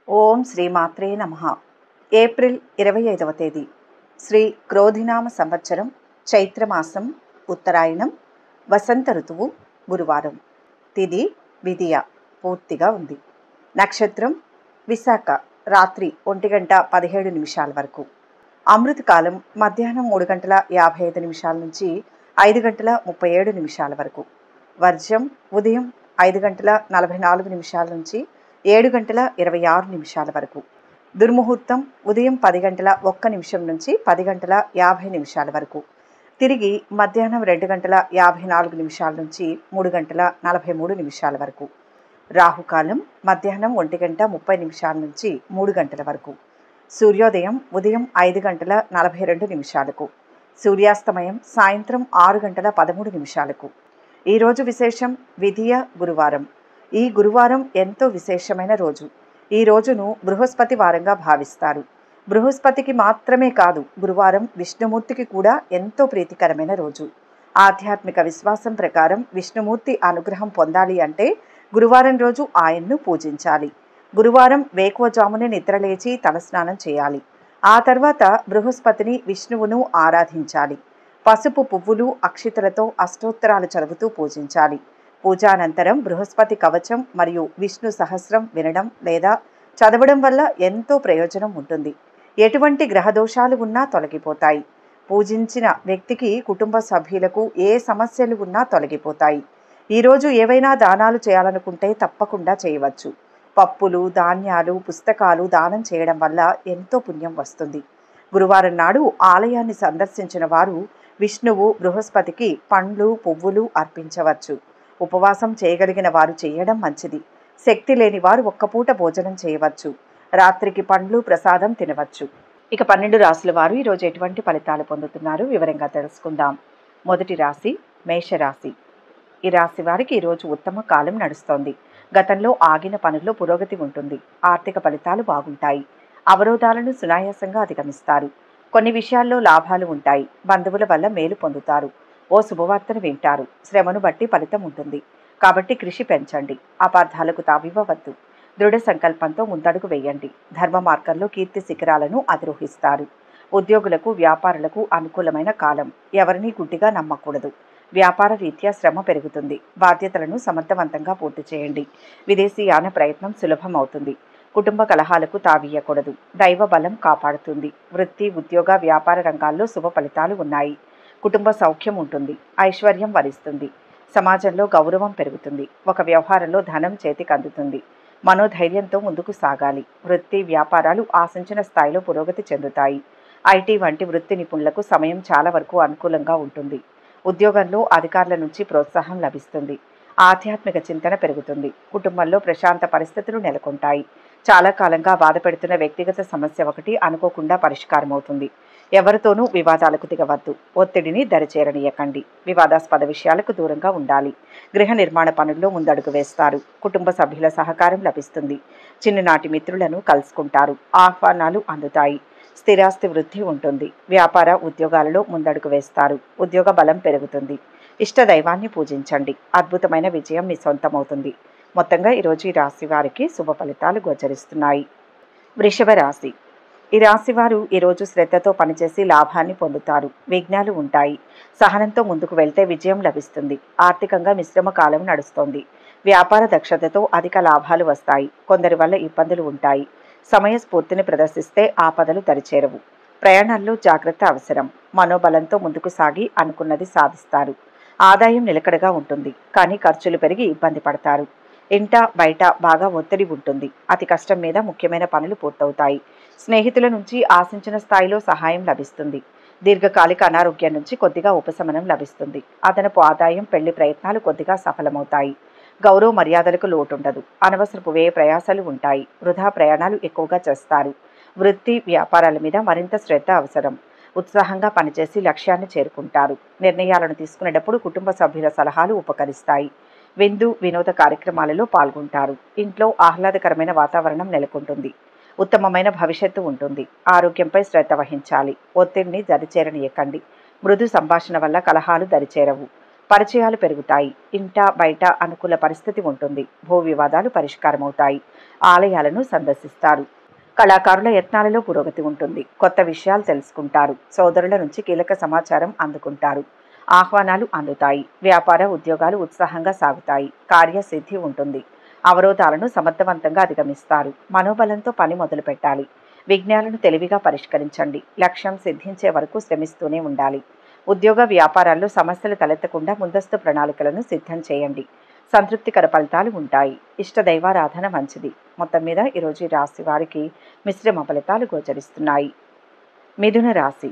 ఓం శ్రీమాత్రే నమః. ఏప్రిల్ 25వ తేదీ శ్రీ క్రోధినామ సంవత్సరం చైత్రమాసం ఉత్తరాయణం వసంత ఋతువు గురువారం. తిథి విదియ పూర్తిగా ఉంది. నక్షత్రం విశాఖ రాత్రి 1:17 వరకు. అమృతకాలం మధ్యాహ్నం 3:55 నుంచి 5:37 వరకు. వర్జ్యం ఉదయం 5:44 నుంచి 7:26 వరకు. దుర్ముహూర్తం ఉదయం 10:01 నుంచి 10:50 వరకు. తిరిగి మధ్యాహ్నం 2:54 నుంచి 3:43 వరకు. రాహుకాలం మధ్యాహ్నం 1:30 నుంచి 3 గంటల వరకు. సూర్యోదయం ఉదయం 5:42. సూర్యాస్తమయం సాయంత్రం 6:13. ఈరోజు విశేషం విధియ గురువారం. ఈ గురువారం ఎంతో విశేషమైన రోజు. ఈ రోజును బృహస్పతి వారంగా భావిస్తారు. బృహస్పతికి మాత్రమే కాదు, గురువారం విష్ణుమూర్తికి కూడా ఎంతో ప్రీతికరమైన రోజు. ఆధ్యాత్మిక విశ్వాసం ప్రకారం విష్ణుమూర్తి అనుగ్రహం పొందాలి అంటే గురువారం రోజు ఆయన్ను పూజించాలి. గురువారం వేకువజామునే నిద్రలేచి తలస్నానం చేయాలి. ఆ తర్వాత బృహస్పతిని విష్ణువును ఆరాధించాలి. పసుపు పువ్వులు అక్షితలతో అష్టోత్తరాలు చదువుతూ పూజించాలి. పూజానంతరం బృహస్పతి కవచం మరియు విష్ణు సహస్రం వినడం లేదా చదవడం వల్ల ఎంతో ప్రయోజనం ఉంటుంది. ఎటువంటి గ్రహదోషాలు ఉన్నా తొలగిపోతాయి. పూజించిన వ్యక్తికి కుటుంబ సభ్యులకు ఏ సమస్యలు ఉన్నా తొలగిపోతాయి. ఈరోజు ఏవైనా దానాలు చేయాలనుకుంటే తప్పకుండా చేయవచ్చు. పప్పులు, ధాన్యాలు, పుస్తకాలు దానం చేయడం వల్ల ఎంతో పుణ్యం వస్తుంది. గురువారం నాడు ఆలయాన్ని సందర్శించిన వారు విష్ణువు బృహస్పతికి పండ్లు, పువ్వులు అర్పించవచ్చు. ఉపవాసం చేయగలిగిన వారు చేయడం మంచిది. శక్తి లేని వారు ఒక్కపూట భోజనం చేయవచ్చు. రాత్రికి పండ్లు ప్రసాదం తినవచ్చు. ఇక 12 రాశుల వారు ఈరోజు ఎటువంటి ఫలితాలు పొందుతున్నారు వివరంగా తెలుసుకుందాం. మొదటి రాశి మేషరాశి. ఈ రాశి వారికి ఈరోజు ఉత్తమ కాలం నడుస్తోంది. గతంలో ఆగిన పనుల్లో పురోగతి ఉంటుంది. ఆర్థిక ఫలితాలు బాగుంటాయి. అవరోధాలను సునాయాసంగా అధిగమిస్తారు. కొన్ని విషయాల్లో లాభాలు ఉంటాయి. బంధువుల వల్ల మేలు పొందుతారు. ఓ శుభవార్తను వింటారు. శ్రమను బట్టి ఫలితం ఉంటుంది. కాబట్టి కృషి పెంచండి. అపార్థాలకు తావివ్వవద్దు. దృఢ సంకల్పంతో ముందడుగు వేయండి. ధర్మ మార్గంలో కీర్తి శిఖరాలను అధిరోహిస్తారు. ఉద్యోగులకు, వ్యాపారులకు అనుకూలమైన కాలం. ఎవరినీ గుడ్డిగా నమ్మకూడదు. వ్యాపార రీత్యా శ్రమ పెరుగుతుంది. బాధ్యతలను సమర్థవంతంగా పూర్తి చేయండి. విదేశీయాన ప్రయత్నం సులభం అవుతుంది. కుటుంబ కలహాలకు తావీయకూడదు. దైవ బలం కాపాడుతుంది. వృత్తి, ఉద్యోగ, వ్యాపార రంగాల్లో శుభ ఫలితాలు ఉన్నాయి. కుటుంబ సౌఖ్యం ఉంటుంది. ఐశ్వర్యం వరిస్తుంది. సమాజంలో గౌరవం పెరుగుతుంది. ఒక వ్యవహారంలో ధనం చేతికి అందుతుంది. మనోధైర్యంతో ముందుకు సాగాలి. వృత్తి, వ్యాపారాలు ఆశించిన స్థాయిలో పురోగతి చెందుతాయి. ఐటీ వంటి వృత్తి నిపుణులకు సమయం చాలా వరకు అనుకూలంగా ఉంటుంది. ఉద్యోగంలో అధికారుల నుంచి ప్రోత్సాహం లభిస్తుంది. ఆధ్యాత్మిక చింతన పెరుగుతుంది. కుటుంబంలో ప్రశాంత పరిస్థితులు నెలకొంటాయి. చాలా కాలంగా బాధపెడుతున్న వ్యక్తిగత సమస్య ఒకటి అనుకోకుండా పరిష్కారమవుతుంది. ఎవరితోనూ వివాదాలకు దిగవద్దు. ఒత్తిడిని దరిచేరనీయకండి. వివాదాస్పద విషయాలకు దూరంగా ఉండాలి. గృహ నిర్మాణ పనుల్లో ముందడుగు వేస్తారు. కుటుంబ సభ్యుల సహకారం లభిస్తుంది. చిన్ననాటి మిత్రులను కలుసుకుంటారు. ఆహ్వానాలు అందుతాయి. స్థిరాస్తి వృద్ధి ఉంటుంది. వ్యాపార, ఉద్యోగాలలో ముందడుగు వేస్తారు. ఉద్యోగ బలం పెరుగుతుంది. ఇష్ట దైవాన్ని పూజించండి. అద్భుతమైన విజయం మీ సొంతమవుతుంది. మొత్తంగా ఈరోజు ఈ రాశి వారికి శుభ ఫలితాలు గోచరిస్తున్నాయి. వృషభ రాశి. ఈ రాశివారు ఈరోజు శ్రద్ధతో పనిచేసి లాభాన్ని పొందుతారు. విఘ్నాలు ఉంటాయి. సహనంతో ముందుకు వెళ్తే విజయం లభిస్తుంది. ఆర్థికంగా మిశ్రమ కాలం నడుస్తోంది. వ్యాపార దక్షతతో అధిక లాభాలు వస్తాయి. కొందరి వల్ల ఇబ్బందులు ఉంటాయి. సమయస్ఫూర్తిని ప్రదర్శిస్తే ఆపదలు దరిచేరవు. ప్రయాణాల్లో జాగ్రత్త అవసరం. మనోబలంతో ముందుకు సాగి అనుకున్నది సాధిస్తారు. ఆదాయం నిలకడగా ఉంటుంది. కానీ ఖర్చులు పెరిగి ఇబ్బంది పడతారు. ఇంట బయట బాగా ఒత్తిడి ఉంటుంది. అతి కష్టం మీద ముఖ్యమైన పనులు పూర్తవుతాయి. స్నేహితుల నుంచి ఆశించిన స్థాయిలో సహాయం లభిస్తుంది. దీర్ఘకాలిక అనారోగ్యం నుంచి కొద్దిగా ఉపశమనం లభిస్తుంది. అదనపు ఆదాయం, పెళ్లి ప్రయత్నాలు కొద్దిగా సఫలమవుతాయి. గౌరవ మర్యాదలకు లోటుండదు. అనవసరపు వ్యయ ప్రయాసాలు ఉంటాయి. వృధా ప్రయాణాలు ఎక్కువగా చేస్తారు. వృత్తి, వ్యాపారాల మీద మరింత శ్రద్ధ అవసరం. ఉత్సాహంగా పనిచేసి లక్ష్యాన్ని చేరుకుంటారు. నిర్ణయాలను తీసుకునేటప్పుడు కుటుంబ సభ్యుల సలహాలు ఉపకరిస్తాయి. విందు, వినోద కార్యక్రమాలలో పాల్గొంటారు. ఇంట్లో ఆహ్లాదకరమైన వాతావరణం నెలకొంటుంది. ఉత్తమమైన భవిష్యత్తు ఉంటుంది. ఆరోగ్యంపై శ్రద్ధ వహించాలి. ఒత్తిడిని దరిచేరనీయకండి. మృదు సంభాషణ వల్ల కలహాలు దరిచేరవు. పరిచయాలు పెరుగుతాయి. ఇంట బయట అనుకూల పరిస్థితి ఉంటుంది. భూ వివాదాలు పరిష్కారమవుతాయి. ఆలయాలను సందర్శిస్తారు. కళాకారుల యత్నాలలో పురోగతి ఉంటుంది. కొత్త విషయాలు తెలుసుకుంటారు. సోదరుల నుంచి కీలక సమాచారం అందుకుంటారు. ఆహ్వానాలు అందుతాయి. వ్యాపార ఉద్యోగాలు ఉత్సాహంగా సాగుతాయి. కార్యసిద్ధి ఉంటుంది. అవరోధాలను సమర్థవంతంగా అధిగమిస్తారు. మనోబలంతో పని మొదలు పెట్టాలి. విఘ్నాలను తెలివిగా పరిష్కరించండి. లక్ష్యం సిద్ధించే వరకు శ్రమిస్తూనే ఉండాలి. ఉద్యోగ వ్యాపారాల్లో సమస్యలు తలెత్తకుండా ముందస్తు ప్రణాళికలను సిద్ధం చేయండి. సంతృప్తికర ఫలితాలు ఉంటాయి. ఇష్ట దైవారాధన మంచిది. మొత్తం మీద ఈరోజు ఈ రాశి వారికి మిశ్రమ ఫలితాలు గోచరిస్తున్నాయి. మిథున రాశి.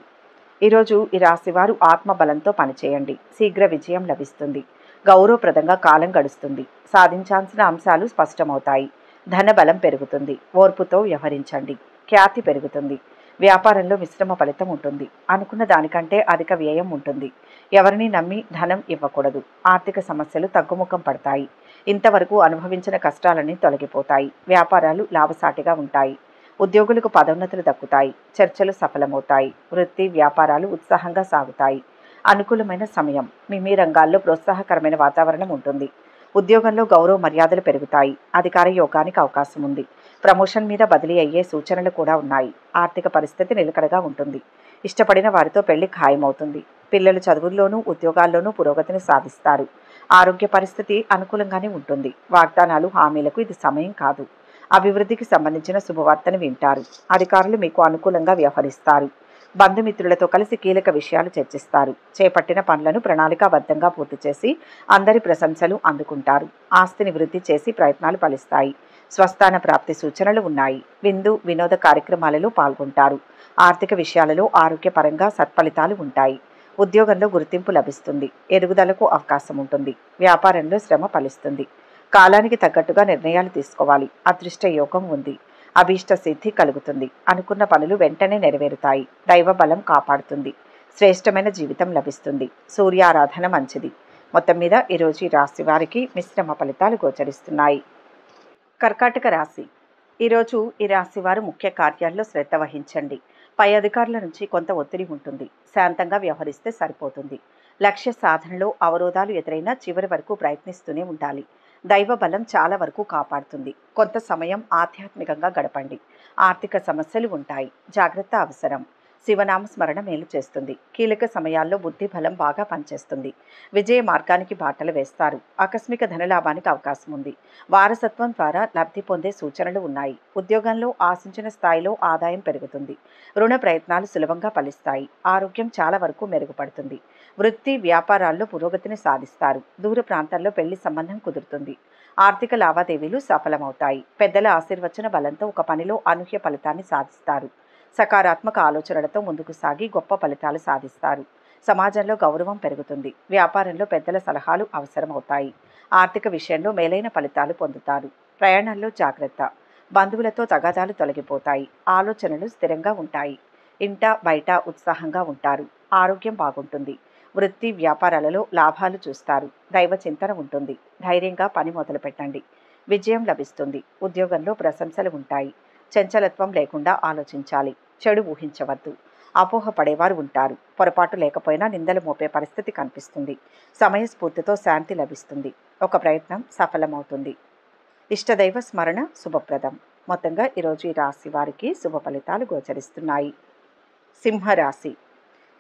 ఈరోజు ఈ రాశి వారు ఆత్మబలంతో పనిచేయండి. శీఘ్ర విజయం లభిస్తుంది. గౌరవప్రదంగా కాలం గడుస్తుంది. సాధించాల్సిన అంశాలు స్పష్టమవుతాయి. ధనబలం పెరుగుతుంది. ఓర్పుతో వ్యవహరించండి. ఖ్యాతి పెరుగుతుంది. వ్యాపారంలో మిశ్రమ ఫలితం ఉంటుంది. అనుకున్న దానికంటే అధిక వ్యయం ఉంటుంది. ఎవరిని నమ్మి ధనం ఇవ్వకూడదు. ఆర్థిక సమస్యలు తగ్గుముఖం పడతాయి. ఇంతవరకు అనుభవించిన కష్టాలన్నీ తొలగిపోతాయి. వ్యాపారాలు లాభసాటిగా ఉంటాయి. ఉద్యోగులకు పదోన్నతులు దక్కుతాయి. చర్చలు సఫలమవుతాయి. వృత్తి వ్యాపారాలు ఉత్సాహంగా సాగుతాయి. అనుకూలమైన సమయం. మీ రంగాల్లో ప్రోత్సాహకరమైన వాతావరణం ఉంటుంది. ఉద్యోగంలో గౌరవ మర్యాదలు పెరుగుతాయి. అధికార యోగానికి అవకాశం ఉంది. ప్రమోషన్ మీద బదిలీ అయ్యే సూచనలు కూడా ఉన్నాయి. ఆర్థిక పరిస్థితి నిలకడగా ఉంటుంది. ఇష్టపడిన వారితో పెళ్లి ఖాయమవుతుంది. పిల్లలు చదువుల్లోనూ ఉద్యోగాల్లోనూ పురోగతిని సాధిస్తారు. ఆరోగ్య పరిస్థితి అనుకూలంగానే ఉంటుంది. వాగ్దానాలు హామీలకు ఇది సమయం కాదు. అభివృద్ధికి సంబంధించిన శుభవార్తను వింటారు. అధికారులు మీకు అనుకూలంగా వ్యవహరిస్తారు. బంధుమిత్రులతో కలిసి కీలక విషయాలు చర్చిస్తారు. చేపట్టిన పనులను ప్రణాళికాబద్ధంగా పూర్తి చేసి అందరి ప్రశంసలు అందుకుంటారు. ఆస్తిని వృద్ధి చేసి ప్రయత్నాలు ఫలిస్తాయి. స్వస్థాన ప్రాప్తి సూచనలు ఉన్నాయి. విందు వినోద కార్యక్రమాలలో పాల్గొంటారు. ఆర్థిక విషయాలలో ఆరోగ్యపరంగా సత్ఫలితాలు ఉంటాయి. ఉద్యోగంలో గుర్తింపు లభిస్తుంది. ఎదుగుదలకు అవకాశం ఉంటుంది. వ్యాపారంలో శ్రమ ఫలిస్తుంది. కాలానికి తగ్గట్టుగా నిర్ణయాలు తీసుకోవాలి. అదృష్ట యోగం ఉంది. అభీష్ట సిద్ధి కలుగుతుంది. అనుకున్న పనులు వెంటనే నెరవేరుతాయి. దైవ బలం కాపాడుతుంది. శ్రేష్టమైన జీవితం లభిస్తుంది. సూర్యారాధన మంచిది. మొత్తం మీద ఈరోజు ఈ రాశి వారికి మిశ్రమ ఫలితాలు గోచరిస్తున్నాయి. కర్కాటక రాశి. ఈరోజు ఈ రాశి వారు ముఖ్య కార్యాల్లో శ్రద్ధ వహించండి. పై అధికారుల నుంచి కొంత ఒత్తిడి ఉంటుంది. శాంతంగా వ్యవహరిస్తే సరిపోతుంది. లక్ష్య సాధనలో అవరోధాలు ఎదురైనా చివరి వరకు ప్రయత్నిస్తూనే ఉండాలి. దైవ బలం చాలా వరకు కాపాడుతుంది. కొంత సమయం ఆధ్యాత్మికంగా గడపండి. ఆర్థిక సమస్యలు ఉంటాయి. జాగ్రత్త అవసరం. శివనామ స్మరణ మేలు చేస్తుంది. కీలక సమయాల్లో బుద్ధి బలం బాగా పనిచేస్తుంది. విజయ మార్గానికి బాటలు వేస్తారు. ఆకస్మిక ధనలాభానికి అవకాశం ఉంది. వారసత్వం ద్వారా లబ్ధి పొందే సూచనలు ఉన్నాయి. ఉద్యోగంలో ఆశించిన స్థాయిలో ఆదాయం పెరుగుతుంది. రుణ ప్రయత్నాలు సులభంగా ఫలిస్తాయి. ఆరోగ్యం చాలా వరకు మెరుగుపడుతుంది. వృత్తి వ్యాపారాల్లో పురోగతిని సాధిస్తారు. దూర ప్రాంతాల్లో పెళ్లి సంబంధం కుదురుతుంది. ఆర్థిక లావాదేవీలు సఫలమవుతాయి. పెద్దల ఆశీర్వచన బలంతో ఒక పనిలో అనూహ్య ఫలితాన్ని సాధిస్తారు. సకారాత్మక ఆలోచనలతో ముందుకు సాగి గొప్ప ఫలితాలు సాధిస్తారు. సమాజంలో గౌరవం పెరుగుతుంది. వ్యాపారంలో పెద్దల సలహాలు అవసరమవుతాయి. ఆర్థిక విషయంలో మేలైన ఫలితాలు పొందుతారు. ప్రయాణాల్లో జాగ్రత్త. బంధువులతో తగాదాలు తొలగిపోతాయి. ఆలోచనలు స్థిరంగా ఉంటాయి. ఇంట బయట ఉత్సాహంగా ఉంటారు. ఆరోగ్యం బాగుంటుంది. వృత్తి వ్యాపారాలలో లాభాలు చూస్తారు. దైవ చింతన ఉంటుంది. ధైర్యంగా పని మొదలు పెట్టండి. విజయం లభిస్తుంది. ఉద్యోగంలో ప్రశంసలు ఉంటాయి. చంచలత్వం లేకుండా ఆలోచించాలి. చెడు ఊహించవద్దు. అపోహ పడేవారు ఉంటారు. పొరపాటు లేకపోయినా నిందలు మోపే పరిస్థితి కనిపిస్తుంది. సమయస్ఫూర్తితో శాంతి లభిస్తుంది. ఒక ప్రయత్నం సఫలమవుతుంది. ఇష్టదైవ స్మరణ శుభప్రదం. మొత్తంగా ఈరోజు ఈ రాశి వారికి శుభ ఫలితాలు గోచరిస్తున్నాయి. సింహరాశి.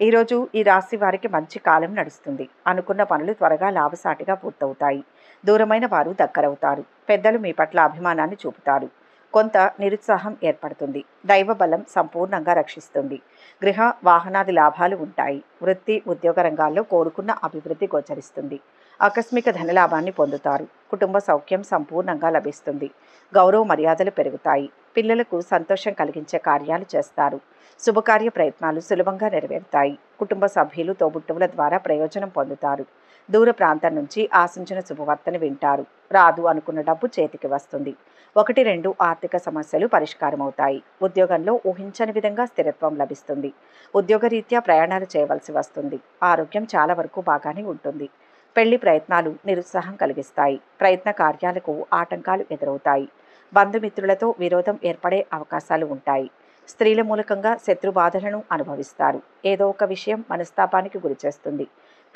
ఈరోజు ఈ రాశి వారికి మంచి కాలం నడుస్తుంది. అనుకున్న పనులు త్వరగా లాభసాటిగా పూర్తవుతాయి. దూరమైన వారు దగ్గరవుతారు. పెద్దలు మీ పట్ల అభిమానాన్ని చూపుతారు. కొంత నిరుత్సాహం ఏర్పడుతుంది. దైవ బలం సంపూర్ణంగా రక్షిస్తుంది. గృహ వాహనాది లాభాలు ఉంటాయి. వృత్తి ఉద్యోగ రంగాల్లో కోరుకున్న అభివృద్ధి గోచరిస్తుంది. ఆకస్మిక ధనలాభాన్ని పొందుతారు. కుటుంబ సౌఖ్యం సంపూర్ణంగా లభిస్తుంది. గౌరవ మర్యాదలు పెరుగుతాయి. పిల్లలకు సంతోషం కలిగించే కార్యాలు చేస్తారు. శుభకార్య ప్రయత్నాలు సులభంగా నెరవేరుతాయి. కుటుంబ సభ్యులు తోబుట్టువుల ద్వారా ప్రయోజనం పొందుతారు. దూర ప్రాంతం నుంచి ఆశించిన శుభవార్తను వింటారు. రాదు అనుకున్న డబ్బు చేతికి వస్తుంది. 1-2 ఆర్థిక సమస్యలు పరిష్కారమవుతాయి. ఉద్యోగంలో ఊహించని విధంగా స్థిరత్వం లభిస్తుంది. ఉద్యోగరీత్యా ప్రయాణాలు చేయవలసి వస్తుంది. ఆరోగ్యం చాలా వరకు బాగానే ఉంటుంది. పెళ్లి ప్రయత్నాలు నిరుత్సాహం కలిగిస్తాయి. ప్రయత్న కార్యాలకు ఆటంకాలు ఎదురవుతాయి. బంధుమిత్రులతో విరోధం ఏర్పడే అవకాశాలు ఉంటాయి. స్త్రీల మూలకంగా శత్రుబాధలను అనుభవిస్తారు. ఏదో ఒక విషయం మనస్తాపానికి గురిచేస్తుంది.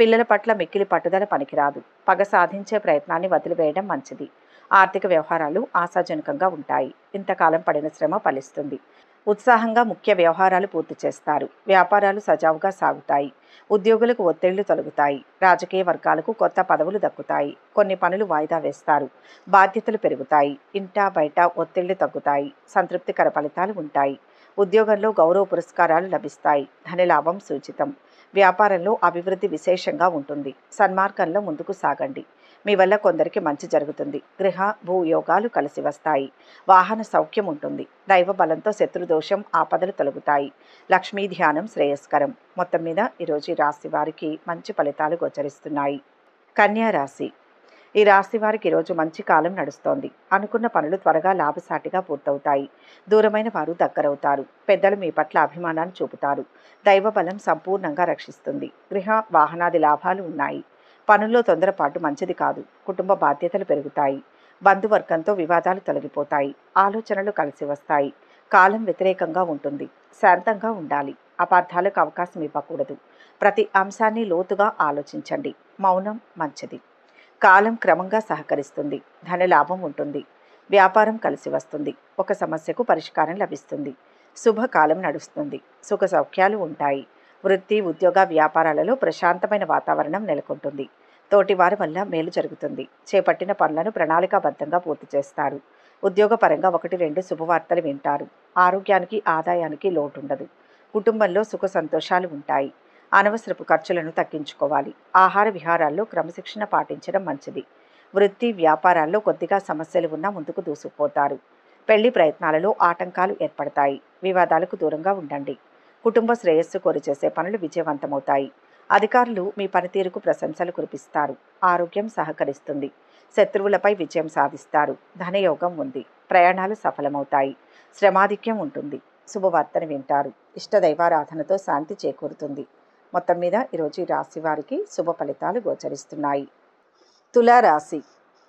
పిల్లల పట్ల మిక్కిలి పట్టుదల పనికిరాదు. పగ సాధించే ప్రయత్నాన్ని వదిలివేయడం మంచిది. ఆర్థిక వ్యవహారాలు ఆశాజనకంగా ఉంటాయి. ఇంతకాలం పడిన శ్రమ ఫలిస్తుంది. ఉత్సాహంగా ముఖ్య వ్యవహారాలు పూర్తి చేస్తారు. వ్యాపారాలు సజావుగా సాగుతాయి. ఉద్యోగులకు ఒత్తిళ్లు తొలగుతాయి. రాజకీయ వర్గాలకు కొత్త పదవులు దక్కుతాయి. కొన్ని పనులు వాయిదా వేస్తారు. బాధ్యతలు పెరుగుతాయి. ఇంటా బయట ఒత్తిళ్లు తగ్గుతాయి. సంతృప్తికర ఫలితాలు ఉంటాయి. ఉద్యోగంలో గౌరవ పురస్కారాలు లభిస్తాయి. ధనలాభం సూచితం. వ్యాపారంలో అభివృద్ధి విశేషంగా ఉంటుంది. సన్మార్గంలో ముందుకు సాగండి. మీ వల్ల కొందరికి మంచి జరుగుతుంది. గృహ భూ యోగాలు కలిసి వస్తాయి. వాహన సౌఖ్యం ఉంటుంది. దైవ బలంతో శత్రుదోషం ఆపదలు తొలగుతాయి. లక్ష్మీ ధ్యానం శ్రేయస్కరం. మొత్తం మీద ఈరోజు ఈ రాశి వారికి మంచి ఫలితాలు గోచరిస్తున్నాయి. కన్యా రాశి. ఈ రాశి వారికి ఈరోజు మంచి కాలం నడుస్తోంది. అనుకున్న పనులు త్వరగా లాభసాటిగా పూర్తవుతాయి. దూరమైన వారు దగ్గరవుతారు. పెద్దలు మీ పట్ల అభిమానాన్ని చూపుతారు. దైవ బలం సంపూర్ణంగా రక్షిస్తుంది. గృహ వాహనాది లాభాలు ఉన్నాయి. పనుల్లో తొందరపాటు మంచిది కాదు. కుటుంబ బాధ్యతలు పెరుగుతాయి. బంధువర్గంతో వివాదాలు తొలగిపోతాయి. ఆలోచనలు కలిసి వస్తాయి. కాలం వ్యతిరేకంగా ఉంటుంది. శాంతంగా ఉండాలి. అపార్థాలకు అవకాశం ఇవ్వకూడదు. ప్రతి అంశాన్ని లోతుగా ఆలోచించండి. మౌనం మంచిది. కాలం క్రమంగా సహకరిస్తుంది. ధనలాభం ఉంటుంది. వ్యాపారం కలిసి వస్తుంది. ఒక సమస్యకు పరిష్కారం లభిస్తుంది. శుభకాలం నడుస్తుంది. సుఖ సౌఖ్యాలు ఉంటాయి. వృత్తి ఉద్యోగ వ్యాపారాలలో ప్రశాంతమైన వాతావరణం నెలకొంటుంది. తోటివారి వల్ల మేలు జరుగుతుంది. చేపట్టిన పనులను ప్రణాళికాబద్ధంగా పూర్తి చేస్తారు. ఉద్యోగపరంగా 1-2 శుభవార్తలు వింటారు. ఆరోగ్యానికి ఆదాయానికి లోటుండదు. కుటుంబంలో సుఖ సంతోషాలు ఉంటాయి. అనవసరపు ఖర్చులను తగ్గించుకోవాలి. ఆహార విహారాల్లో క్రమశిక్షణ పాటించడం మంచిది. వృత్తి వ్యాపారాల్లో కొద్దిగా సమస్యలు ఉన్నా ముందుకు దూసుకుపోతారు. పెళ్లి ప్రయత్నాలలో ఆటంకాలు ఏర్పడతాయి. వివాదాలకు దూరంగా ఉండండి. కుటుంబ శ్రేయస్సు కోరి చేసే పనులు విజయవంతమవుతాయి. అధికారులు మీ పనితీరుకు ప్రశంసలు కురిపిస్తారు. ఆరోగ్యం సహకరిస్తుంది. శత్రువులపై విజయం సాధిస్తారు. ధనయోగం ఉంది. ప్రయాణాలు సఫలమవుతాయి. శ్రమాధిక్యం ఉంటుంది. శుభవార్తను వింటారు. ఇష్టదైవారాధనతో శాంతి చేకూరుతుంది. మొత్తం మీద ఈరోజు ఈ రాశి వారికి శుభ ఫలితాలు గోచరిస్తున్నాయి. తులారాశి.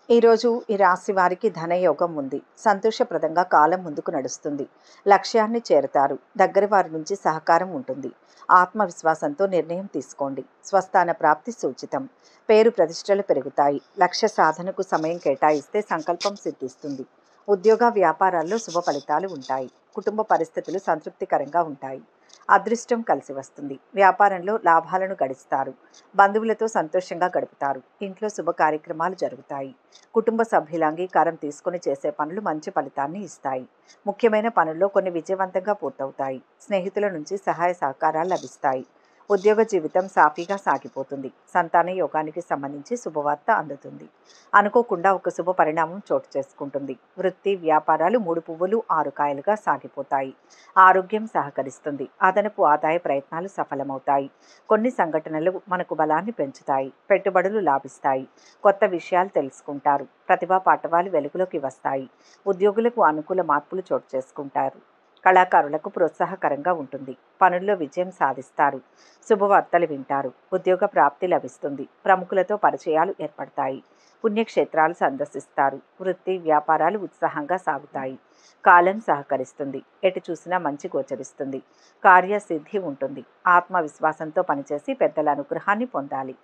ఈరోజు ఈ రాశి వారికి ధనయోగం ఉంది. సంతోషప్రదంగా కాలం ముందుకు నడుస్తుంది. లక్ష్యాన్ని చేరుతారు. దగ్గర వారి నుంచి సహకారం ఉంటుంది. ఆత్మవిశ్వాసంతో నిర్ణయం తీసుకోండి. స్వస్థాన ప్రాప్తి సూచితం. పేరు ప్రతిష్టలు పెరుగుతాయి. లక్ష్య సాధనకు సమయం కేటాయిస్తే సంకల్పం సిద్ధిస్తుంది. ఉద్యోగ వ్యాపారాల్లో శుభ ఫలితాలు ఉంటాయి. కుటుంబ పరిస్థితులు సంతృప్తికరంగా ఉంటాయి. అదృష్టం కలిసి వస్తుంది. వ్యాపారంలో లాభాలను గడిస్తారు. బంధువులతో సంతోషంగా గడుపుతారు. ఇంట్లో శుభ కార్యక్రమాలు జరుగుతాయి. కుటుంబ సభ్యుల అంగీకారం తీసుకుని చేసే పనులు మంచి ఫలితాన్ని ఇస్తాయి. ముఖ్యమైన పనుల్లో కొన్ని విజయవంతంగా పూర్తవుతాయి. స్నేహితుల నుంచి సహాయ సహకారాలు లభిస్తాయి. ఉద్యోగ జీవితం సాఫీగా సాగిపోతుంది. సంతాన యోగానికి సంబంధించి శుభవార్త అందుతుంది. అనుకోకుండా ఒక శుభ పరిణామం చోటు చేసుకుంటుంది. వృత్తి వ్యాపారాలు 3 పువ్వులు 6 కాయలుగా సాగిపోతాయి. ఆరోగ్యం సహకరిస్తుంది. అదనపు ఆదాయ ప్రయత్నాలు సఫలమవుతాయి. కొన్ని సంఘటనలు మనకు బలాన్ని పెంచుతాయి. పెట్టుబడులు లాభిస్తాయి. కొత్త విషయాలు తెలుసుకుంటారు. ప్రతిభా పాటవాలు వెలుగులోకి వస్తాయి. ఉద్యోగులకు అనుకూల మార్పులు చోటు చేసుకుంటారు. కళాకారులకు ప్రోత్సాహకరంగా ఉంటుంది. పనుల్లో విజయం సాధిస్తారు. శుభవార్తలు వింటారు. ఉద్యోగ ప్రాప్తి లభిస్తుంది. ప్రముఖులతో పరిచయాలు ఏర్పడతాయి. పుణ్యక్షేత్రాలు సందర్శిస్తారు. వృత్తి వ్యాపారాలు ఉత్సాహంగా సాగుతాయి. కాలం సహకరిస్తుంది. ఎటు చూసినా మంచి గోచరిస్తుంది. కార్యసిద్ధి ఉంటుంది. ఆత్మవిశ్వాసంతో పనిచేసి పెద్దల అనుగ్రహాన్ని పొందాలి.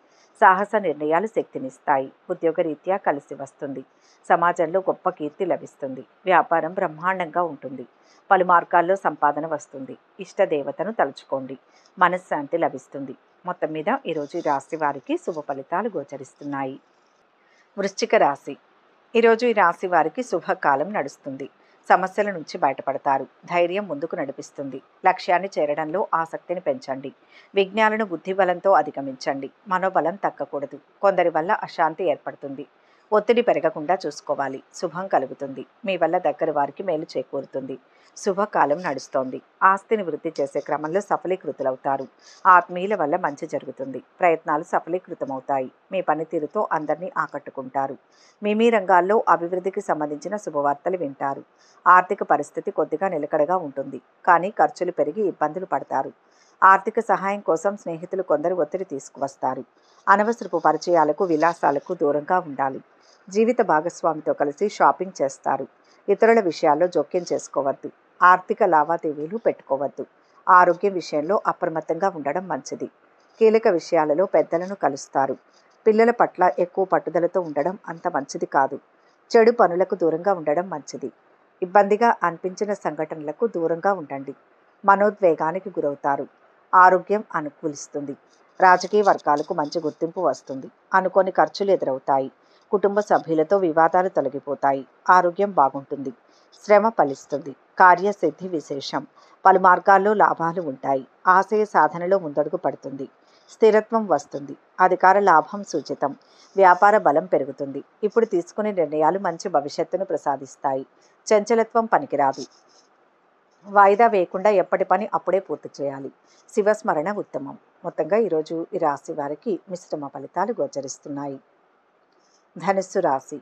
సాహస నిర్ణయాలు శక్తినిస్తాయి. ఉద్యోగరీత్యా కలిసి వస్తుంది. సమాజంలో గొప్ప కీర్తి లభిస్తుంది. వ్యాపారం బ్రహ్మాండంగా ఉంటుంది. పలు మార్గాల్లో సంపాదన వస్తుంది. ఇష్టదేవతను తలుచుకోండి. మనశ్శాంతి లభిస్తుంది. మొత్తం మీద ఈరోజు ఈ రాశి వారికి శుభ ఫలితాలు గోచరిస్తున్నాయి. వృశ్చిక రాశి. ఈరోజు ఈ రాశి వారికి శుభకాలం నడుస్తుంది. సమస్యల నుంచి బయటపడతారు. ధైర్యం ముందుకు నడిపిస్తుంది. లక్ష్యాన్ని చేరడంలో ఆసక్తిని పెంచండి. విజ్ఞాలను బుద్ధిబలంతో అధిగమించండి. మనోబలం తగ్గకూడదు. కొందరి వల్ల అశాంతి ఏర్పడుతుంది. ఒత్తిడి పెరగకుండా చూసుకోవాలి. శుభం కలుగుతుంది. మీ వల్ల దగ్గర వారికి మేలు చేకూరుతుంది. శుభకాలం నడుస్తోంది. ఆస్తిని వృద్ధి చేసే క్రమంలో సఫలీకృతులవుతారు. ఆత్మీయుల వల్ల మంచి జరుగుతుంది. ప్రయత్నాలు సఫలీకృతమవుతాయి. మీ పనితీరుతో అందరినీ ఆకట్టుకుంటారు. మీ రంగాల్లో అభివృద్ధికి సంబంధించిన శుభవార్తలు వింటారు. ఆర్థిక పరిస్థితి కొద్దిగా నిలకడగా ఉంటుంది. కానీ ఖర్చులు పెరిగి ఇబ్బందులు పడతారు. ఆర్థిక సహాయం కోసం స్నేహితులు కొందరు ఒత్తిడి తీసుకువస్తారు. అనవసరపు పరిచయాలకు విలాసాలకు దూరంగా ఉండాలి. జీవిత భాగస్వామితో కలిసి షాపింగ్ చేస్తారు. ఇతరుల విషయాల్లో జోక్యం చేసుకోవద్దు. ఆర్థిక లావాదేవీలు పెట్టుకోవద్దు. ఆరోగ్యం విషయంలో అప్రమత్తంగా ఉండడం మంచిది. కీలక విషయాలలో పెద్దలను కలుస్తారు. పిల్లల పట్ల ఎక్కువ పట్టుదలతో ఉండడం అంత మంచిది కాదు. చెడు పనులకు దూరంగా ఉండడం మంచిది. ఇబ్బందిగా అనిపించిన సంఘటనలకు దూరంగా ఉండండి. మనోద్వేగానికి గురవుతారు. ఆరోగ్యం అనుకూలిస్తుంది. రాజకీయ వర్గాలకు మంచి గుర్తింపు వస్తుంది. అనుకోని ఖర్చులు ఎదురవుతాయి. కుటుంబ సభ్యులతో వివాదాలు తొలగిపోతాయి. ఆరోగ్యం బాగుంటుంది. శ్రమ ఫలిస్తుంది. కార్యసిద్ధి విశేషం. పలు మార్గాల్లో లాభాలు ఉంటాయి. ఆశయ సాధనలో ముందడుగు పడుతుంది. స్థిరత్వం వస్తుంది. అధికార లాభం సూచితం. వ్యాపార బలం పెరుగుతుంది. ఇప్పుడు తీసుకునే నిర్ణయాలు మంచి భవిష్యత్తును ప్రసాదిస్తాయి. చంచలత్వం పనికిరాదు. వాయిదా వేయకుండా ఎప్పటి పని అప్పుడే పూర్తి చేయాలి. శివస్మరణ ఉత్తమం. మొత్తంగా ఈరోజు ఈ రాశి వారికి మిశ్రమ ఫలితాలు గోచరిస్తున్నాయి. ధనుస్సు రాశి.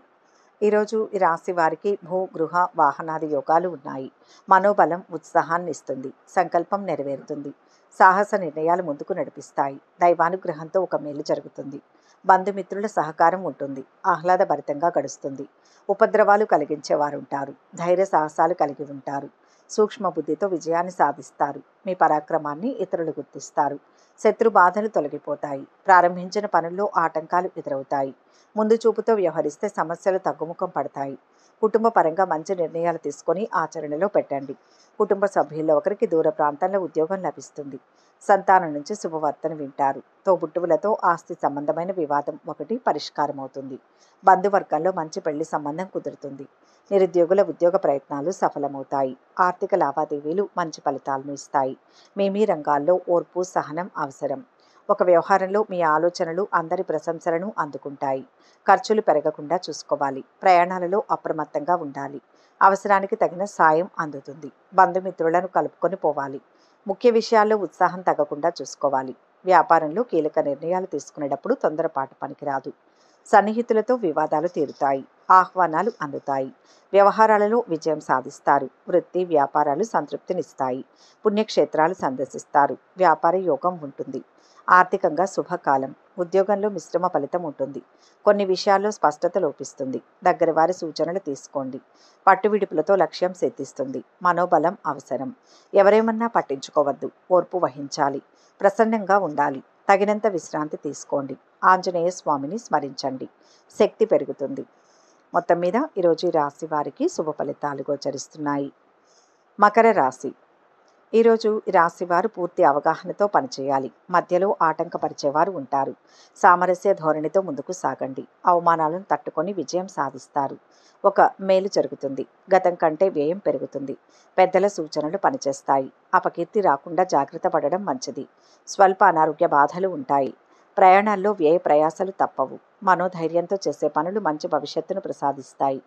ఈరోజు ఈ రాశి వారికి భూ గృహ వాహనాది యోగాలు ఉన్నాయి. మనోబలం ఉత్సాహాన్ని ఇస్తుంది. సంకల్పం నెరవేరుతుంది. సాహస నిర్ణయాలు ముందుకు నడిపిస్తాయి. దైవానుగ్రహంతో ఒక మేలు జరుగుతుంది. బంధుమిత్రుల సహకారం ఉంటుంది. ఆహ్లాదభరితంగా గడుస్తుంది. ఉపద్రవాలు కలిగించేవారుంటారు. ధైర్య సాహసాలు కలిగి ఉంటారు. సూక్ష్మ బుద్ధితో విజయాన్ని సాధిస్తారు. మీ పరాక్రమాన్ని ఇతరులు గుర్తిస్తారు. శత్రు బాధలు తొలగిపోతాయి. ప్రారంభించిన పనుల్లో ఆటంకాలు ఎదురవుతాయి. ముందు చూపుతో వ్యవహరిస్తే సమస్యలు తగ్గుముఖం పడతాయి. కుటుంబ పరంగా మంచి నిర్ణయాలు తీసుకొని ఆచరణలో పెట్టండి. కుటుంబ సభ్యుల్లో ఒకరికి దూర ప్రాంతంలో ఉద్యోగం లభిస్తుంది. సంతానం నుంచి శుభవార్తను వింటారు. తోబుట్టువులతో ఆస్తి సంబంధమైన వివాదం ఒకటి పరిష్కారం అవుతుంది. బంధువర్గంలో మంచి పెళ్లి సంబంధం కుదురుతుంది. నిరుద్యోగుల ఉద్యోగ ప్రయత్నాలు సఫలమవుతాయి. ఆర్థిక లావాదేవీలు మంచి ఫలితాలను ఇస్తాయి. మీ రంగాల్లో ఓర్పు సహనం అవసరం. ఒక వ్యవహారంలో మీ ఆలోచనలు అందరి ప్రశంసలను అందుకుంటాయి. ఖర్చులు పెరగకుండా చూసుకోవాలి. ప్రయాణాలలో అప్రమత్తంగా ఉండాలి. అవసరానికి తగిన సాయం అందుతుంది. బంధుమిత్రులను కలుపుకొని పోవాలి. ముఖ్య విషయాల్లో ఉత్సాహం తగ్గకుండా చూసుకోవాలి. వ్యాపారంలో కీలక నిర్ణయాలు తీసుకునేటప్పుడు తొందరపాటు పనికిరాదు. సన్నిహితులతో వివాదాలు తీరుతాయి. ఆహ్వానాలు అందుతాయి. వ్యవహారాలలో విజయం సాధిస్తారు. వృత్తి వ్యాపారాలు సంతృప్తినిస్తాయి. పుణ్యక్షేత్రాలు సందర్శిస్తారు. వ్యాపార యోగం ఉంటుంది. ఆర్థికంగా శుభకాలం. ఉద్యోగంలో మిశ్రమ ఫలితం ఉంటుంది. కొన్ని విషయాల్లో స్పష్టత లోపిస్తుంది. దగ్గర వారి సూచనలు తీసుకోండి. పట్టువిడుపులతో లక్ష్యం సిద్ధిస్తుంది. మనోబలం అవసరం. ఎవరేమన్నా పట్టించుకోవద్దు. ఓర్పు వహించాలి. ప్రసన్నంగా ఉండాలి. తగినంత విశ్రాంతి తీసుకోండి. ఆంజనేయ స్వామిని స్మరించండి. శక్తి పెరుగుతుంది. మొత్తం మీద ఈరోజు ఈ రాశి వారికి శుభ ఫలితాలు గోచరిస్తున్నాయి. మకర రాశి. ఈరోజు ఈ రాశి వారు పూర్తి అవగాహనతో పనిచేయాలి. మధ్యలో ఆటంకపరిచేవారు ఉంటారు. సామరస్య ధోరణితో ముందుకు సాగండి. అవమానాలను తట్టుకొని విజయం సాధిస్తారు. ఒక మేలు జరుగుతుంది. గతం కంటే వ్యయం పెరుగుతుంది. పెద్దల సూచనలు పనిచేస్తాయి. అపకీర్తి రాకుండా జాగ్రత్త పడడం మంచిది. స్వల్ప అనారోగ్య బాధలు ఉంటాయి. ప్రయాణాల్లో వ్యయ ప్రయాసాలు తప్పవు. మనోధైర్యంతో చేసే పనులు మంచి భవిష్యత్తును ప్రసాదిస్తాయి.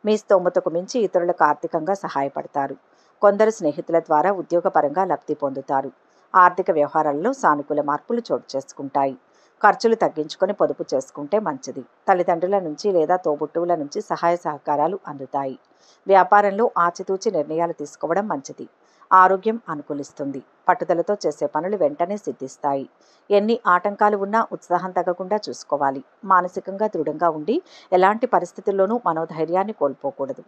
మీ స్తోమతకు మించి ఇతరులకు ఆర్థికంగా సహాయపడతారు. కొందరు స్నేహితుల ద్వారా ఉద్యోగపరంగా లబ్ధి పొందుతారు. ఆర్థిక వ్యవహారాల్లో సానుకూల మార్పులు చోటు చేసుకుంటాయి. ఖర్చులు తగ్గించుకొని పొదుపు చేసుకుంటే మంచిది. తల్లిదండ్రుల నుంచి లేదా తోబుట్టువుల నుంచి సహాయ సహకారాలు అందుతాయి. వ్యాపారంలో ఆచితూచి నిర్ణయాలు తీసుకోవడం మంచిది. ఆరోగ్యం అనుకూలిస్తుంది. పట్టుదలతో చేసే పనులు వెంటనే సిద్ధిస్తాయి. ఎన్ని ఆటంకాలు ఉన్నా ఉత్సాహం తగ్గకుండా చూసుకోవాలి. మానసికంగా దృఢంగా ఉండి ఎలాంటి పరిస్థితుల్లోనూ మనోధైర్యాన్ని కోల్పోకూడదు.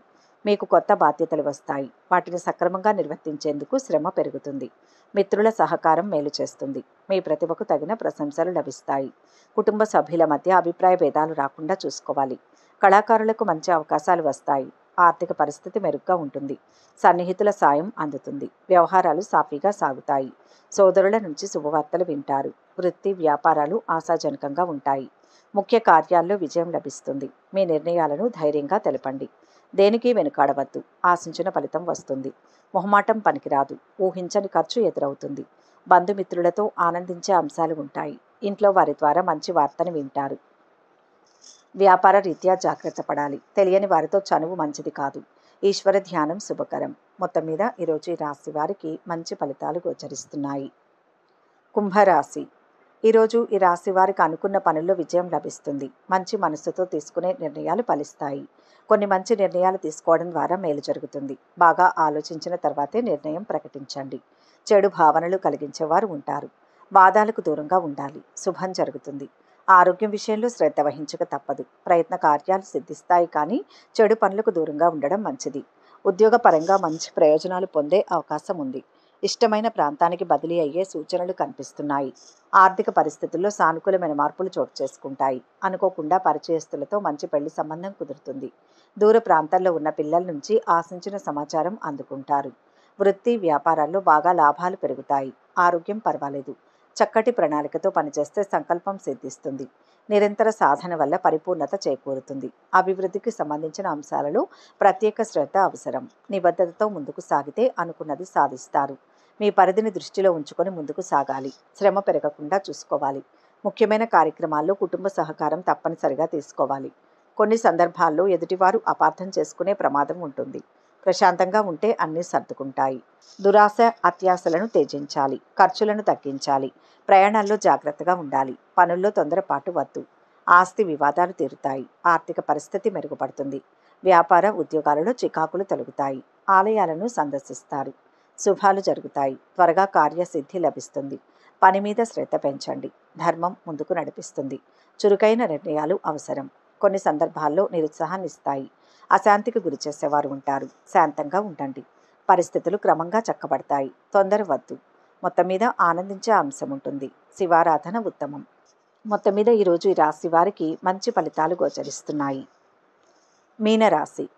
మీకు కొత్త బాధ్యతలు వస్తాయి. వాటిని సక్రమంగా నిర్వర్తించేందుకు శ్రమ పెరుగుతుంది. మిత్రుల సహకారం మేలు చేస్తుంది. మీ ప్రతిభకు తగిన ప్రశంసలు లభిస్తాయి. కుటుంబ సభ్యుల మధ్య అభిప్రాయ భేదాలు రాకుండా చూసుకోవాలి. కళాకారులకు మంచి అవకాశాలు వస్తాయి. ఆర్థిక పరిస్థితి మెరుగ్గా ఉంటుంది. సన్నిహితుల సాయం అందుతుంది. వ్యవహారాలు సాఫీగా సాగుతాయి. సోదరుల నుంచి శుభవార్తలు వింటారు. వృత్తి వ్యాపారాలు ఆశాజనకంగా ఉంటాయి. ముఖ్య కార్యాల్లో విజయం లభిస్తుంది. మీ నిర్ణయాలను ధైర్యంగా తెలపండి. దేనికి వెనుకాడవద్దు. ఆశించిన ఫలితం వస్తుంది. మొహమాటం పనికిరాదు. ఊహించని ఖర్చు ఎదురవుతుంది. బంధుమిత్రులతో ఆనందించే అంశాలు ఉంటాయి. ఇంట్లో వారి ద్వారా మంచి వార్తను వింటారు. వ్యాపార రీత్యా జాగ్రత్త పడాలి. తెలియని వారితో చనువు మంచిది కాదు. ఈశ్వర ధ్యానం శుభకరం. మొత్తం మీద ఈరోజు ఈ రాశి వారికి మంచి ఫలితాలు గోచరిస్తున్నాయి. కుంభరాశి. ఈరోజు ఈ రాశి వారికి అనుకున్న పనుల్లో విజయం లభిస్తుంది. మంచి మనస్సుతో తీసుకునే నిర్ణయాలు ఫలిస్తాయి. కొన్ని మంచి నిర్ణయాలు తీసుకోవడం ద్వారా మేలు జరుగుతుంది. బాగా ఆలోచించిన తర్వాతే నిర్ణయం ప్రకటించండి. చెడు భావనలు కలిగించేవారు ఉంటారు. వాదాలకు దూరంగా ఉండాలి. శుభం జరుగుతుంది. ఆరోగ్యం విషయంలో శ్రద్ధ వహించక తప్పదు. ప్రయత్న కార్యాలు సిద్ధిస్తాయి, కానీ చెడు పనులకు దూరంగా ఉండడం మంచిది. ఉద్యోగపరంగా మంచి ప్రయోజనాలు పొందే అవకాశం ఉంది. ఇష్టమైన ప్రాంతానికి బదిలీ అయ్యే సూచనలు కనిపిస్తున్నాయి. ఆర్థిక పరిస్థితుల్లో సానుకూలమైన మార్పులు చోటు చేసుకుంటాయి. అనుకోకుండా పరిచయస్తులతో మంచి పెళ్లి సంబంధం కుదురుతుంది. దూర ప్రాంతాల్లో ఉన్న పిల్లల నుంచి ఆశించిన సమాచారం అందుకుంటారు. వృత్తి వ్యాపారాల్లో బాగా లాభాలు పెరుగుతాయి. ఆరోగ్యం పర్వాలేదు. చక్కటి ప్రణాళికతో పనిచేస్తే సంకల్పం సిద్ధిస్తుంది. నిరంతర సాధన వల్ల పరిపూర్ణత చేకూరుతుంది. అభివృద్ధికి సంబంధించిన అంశాలలో ప్రత్యేక శ్రద్ధ అవసరం. నిబద్ధతతో ముందుకు సాగితే అనుకున్నది సాధిస్తారు. మీ పరిధిని దృష్టిలో ఉంచుకొని ముందుకు సాగాలి. శ్రమ పెరగకుండా చూసుకోవాలి. ముఖ్యమైన కార్యక్రమాల్లో కుటుంబ సహకారం తప్పనిసరిగా తీసుకోవాలి. కొన్ని సందర్భాల్లో ఎదుటివారు అపార్థం చేసుకునే ప్రమాదం ఉంటుంది. ప్రశాంతంగా ఉంటే అన్నీ సర్దుకుంటాయి. దురాశ అత్యాశలను త్యజించాలి. ఖర్చులను తగ్గించాలి. ప్రయాణాల్లో జాగ్రత్తగా ఉండాలి. పనుల్లో తొందరపాటు వద్దు. ఆస్తి వివాదాలు తీరుతాయి. ఆర్థిక పరిస్థితి మెరుగుపడుతుంది. వ్యాపార ఉద్యోగాలలో చికాకులు తొలగుతాయి. ఆలయాలను సందర్శిస్తారు. శుభాలు జరుగుతాయి. త్వరగా కార్యసిద్ధి లభిస్తుంది. పని మీద శ్రద్ధ పెంచండి. ధర్మం ముందుకు నడిపిస్తుంది. చురుకైన నిర్ణయాలు అవసరం. కొన్ని సందర్భాల్లో నిరుత్సాహాన్ని ఇస్తాయి. అశాంతికి గురి చేసేవారు ఉంటారు. శాంతంగా ఉండండి. పరిస్థితులు క్రమంగా చక్కబడతాయి. తొందర వద్దు. మొత్తం మీద ఆనందించే అంశం ఉంటుంది. శివారాధన ఉత్తమం. మొత్తం మీద ఈరోజు ఈ రాశి వారికి మంచి ఫలితాలు గోచరిస్తున్నాయి. మీనరాశి.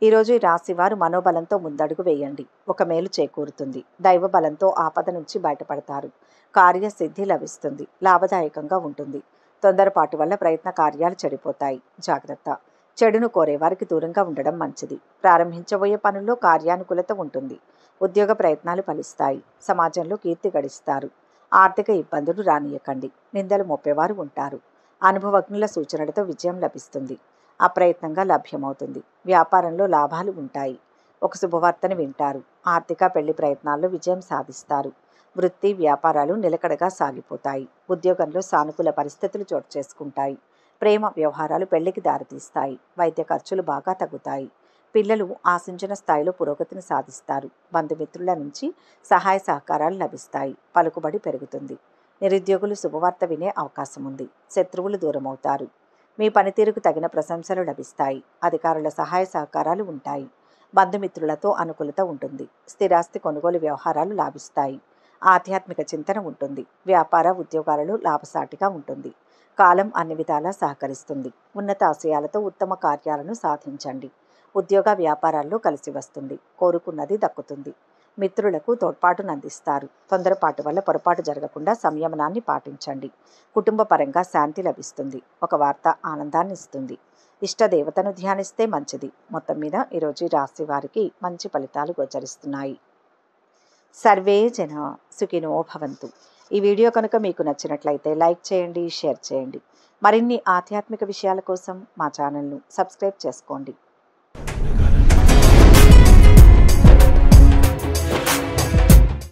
ఈరోజు ఈ రాశి వారు మనోబలంతో ముందడుగు వేయండి. ఒక మేలు చేకూరుతుంది. దైవ బలంతో ఆపద నుంచి బయటపడతారు. కార్యసిద్ధి లభిస్తుంది. లాభదాయకంగా ఉంటుంది. తొందరపాటు వల్ల ప్రయత్న కార్యాలు చెడిపోతాయి. జాగ్రత్త. చెడును కోరే వారికి దూరంగా ఉండడం మంచిది. ప్రారంభించబోయే పనుల్లో కార్యానుకూలత ఉంటుంది. ఉద్యోగ ప్రయత్నాలు ఫలిస్తాయి. సమాజంలో కీర్తి గడిస్తారు. ఆర్థిక ఇబ్బందులు రానియకండి. నిందలు మోపేవారు ఉంటారు. అనుభవజ్ఞుల సూచనలతో విజయం లభిస్తుంది. అప్రయత్నంగా లభ్యమవుతుంది. వ్యాపారంలో లాభాలు ఉంటాయి. ఒక శుభవార్తను వింటారు. ఆర్థిక పెళ్లి ప్రయత్నాల్లో విజయం సాధిస్తారు. వృత్తి వ్యాపారాలు నిలకడగా సాగిపోతాయి. ఉద్యోగంలో సానుకూల పరిస్థితులు చోటు చేసుకుంటాయి. ప్రేమ వ్యవహారాలు పెళ్లికి దారితీస్తాయి. వైద్య ఖర్చులు బాగా తగ్గుతాయి. పిల్లలు ఆశించిన స్థాయిలో పురోగతిని సాధిస్తారు. బంధుమిత్రుల నుంచి సహాయ సహకారాలు లభిస్తాయి. పలుకుబడి పెరుగుతుంది. నిరుద్యోగులు శుభవార్త వినే అవకాశం ఉంది. శత్రువులు దూరమవుతారు. మీ పనితీరుకు తగిన ప్రశంసలు లభిస్తాయి. అధికారుల సహాయ సహకారాలు ఉంటాయి. బంధుమిత్రులతో అనుకూలత ఉంటుంది. స్థిరాస్తి కొనుగోలు వ్యవహారాలు లాభిస్తాయి. ఆధ్యాత్మిక చింతన ఉంటుంది. వ్యాపార ఉద్యోగాలలో లాభసాటిగా ఉంటుంది. కాలం అన్ని విధాలా సహకరిస్తుంది. ఉన్నత ఆశయాలతో ఉత్తమ కార్యాలను సాధించండి. ఉద్యోగ వ్యాపారాల్లో కలిసి వస్తుంది. కోరుకున్నది దక్కుతుంది. మిత్రులకు తోడ్పాటునందిస్తారు. తొందరపాటు వల్ల పొరపాటు జరగకుండా సంయమనాన్ని పాటించండి. కుటుంబ పరంగా శాంతి లభిస్తుంది. ఒక వార్త ఆనందాన్ని ఇస్తుంది. ఇష్టదేవతను ధ్యానిస్తే మంచిది. మొత్తం మీద ఈరోజు రాశి వారికి మంచి ఫలితాలు గోచరిస్తున్నాయి. సర్వే జన సుఖినో భవంతు. ఈ వీడియో కనుక మీకు నచ్చినట్లయితే లైక్ చేయండి, షేర్ చేయండి. మరిన్ని ఆధ్యాత్మిక విషయాల కోసం మా ఛానల్ను సబ్స్క్రైబ్ చేసుకోండి.